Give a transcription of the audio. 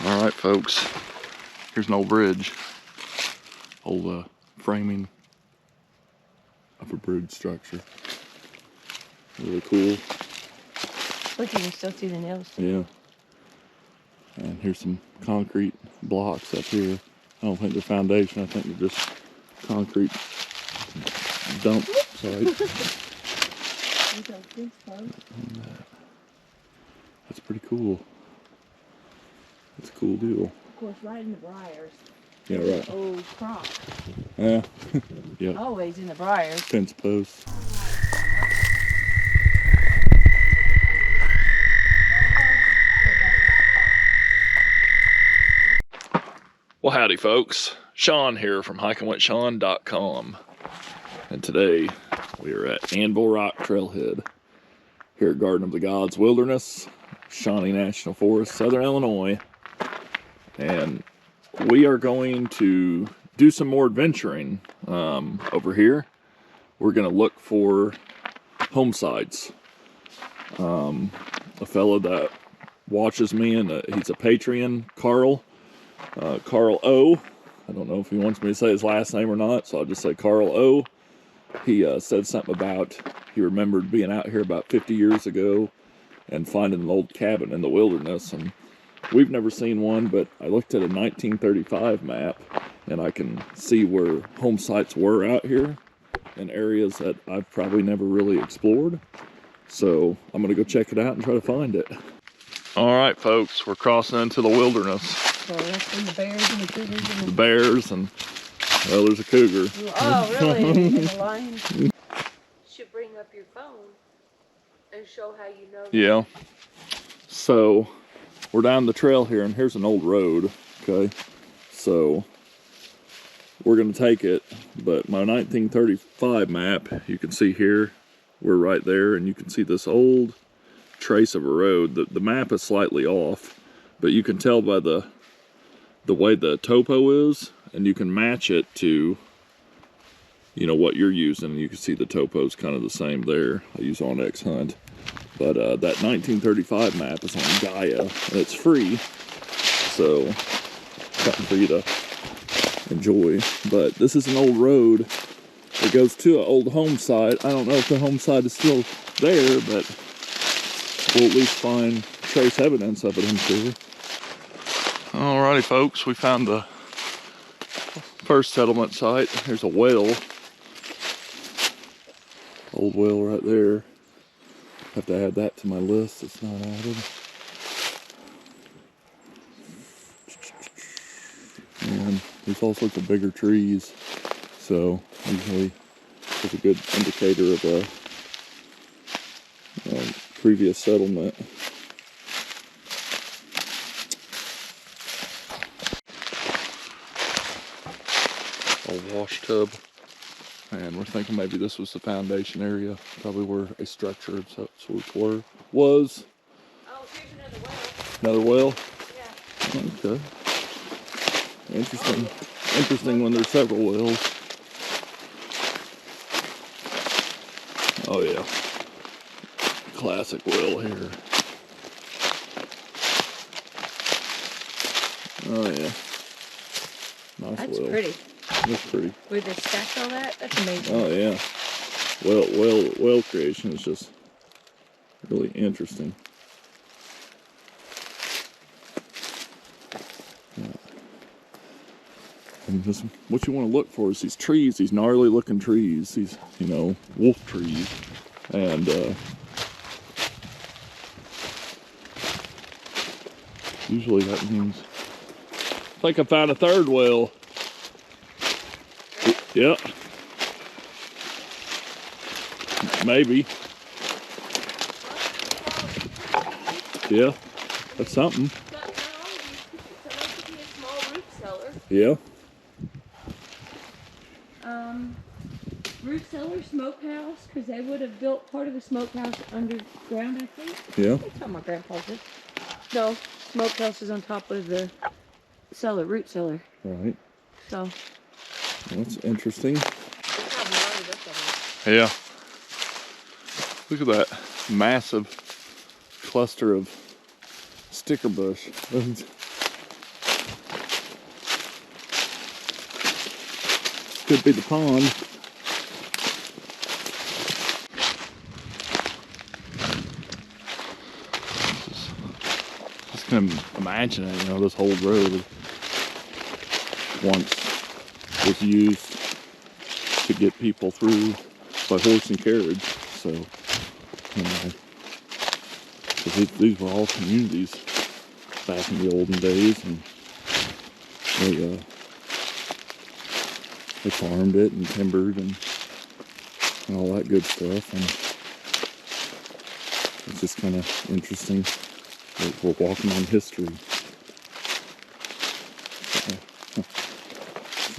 All right, folks. Here's an old bridge. Old framing of a bridge structure. Really cool. Look, you can still see the nails. Yeah. And here's some concrete blocks up here. I don't think they're foundation. I think they're just concrete dump site. That's pretty cool. That's a cool deal. Of course, right in the briars. Yeah, right. Old crop. Yeah. Yep. Always in the briars. Fence posts. Well, howdy, folks. Sean here from hikingwithsean.com. And today we are at Anvil Rock Trailhead here at Garden of the Gods Wilderness, Shawnee National Forest, Southern Illinois. And we are going to do some more adventuring over here. We're going to look for home sites. A fella that watches me, and he's a Patreon, Carl O. I don't know if he wants me to say his last name or not, so I'll just say Carl O. He said something about he remembered being out here about 50 years ago and finding an old cabin in the wilderness. And we've never seen one, but I looked at a 1935 map and I can see where home sites were out here in areas that I've probably never really explored. So I'm going to go check it out and try to find it. All right, folks, we're crossing into the wilderness. So that's when the bears and the cougars and the bears and, well, there's a cougar. Oh, really? And a lion? You should bring up your phone and show how you know. Yeah. So we're down the trail here, and here's an old road, okay? So we're going to take it, but my 1935 map, you can see here, we're right there, and you can see this old trace of a road. The map is slightly off, but you can tell by the way the topo is, and you can match it to, you know, what you're using. You can see the topo's kind of the same there. I use OnX Hunt. But that 1935 map is on Gaia, and it's free, so something for you to enjoy. But this is an old road. It goes to an old home site. I don't know if the home site is still there, but we'll at least find trace evidence of it, I'm sure. Alrighty, folks, we found the first settlement site. There's a well. Old well right there. Have to add that to my list. It's not added. And there's all sorts of bigger trees, so usually it's a good indicator of a previous settlement. A wash tub. And we're thinking maybe this was the foundation area, probably where a structure of some sort was. Oh, here's another well. Another well? Yeah. Okay. Interesting. Interesting when there's several wells. Oh yeah. Classic well here. Oh yeah. Nice That's well. pretty. That's pretty. Where they stacked all that? That's amazing. Oh yeah. Well creation is just really interesting. And just what you want to look for is these trees, these gnarly looking trees, these, you know, wolf trees. And usually that means, I think I found a third well. Yeah. Maybe. Yeah. That's something. Yeah. Root cellar, smokehouse, because they would have built part of the smokehouse underground, I think. Yeah. That's how my grandpa did. No, smokehouse is on top of the cellar, root cellar. Right. So. That's interesting. Yeah. Look at that massive cluster of sticker bush. could be the pond. Just kind of imagine it, you know, this whole road once was used to get people through by horse and carriage. So, you know, 'cause these were all communities back in the olden days, and they farmed it and timbered and all that good stuff. And it's just kind of interesting that we're walking on history.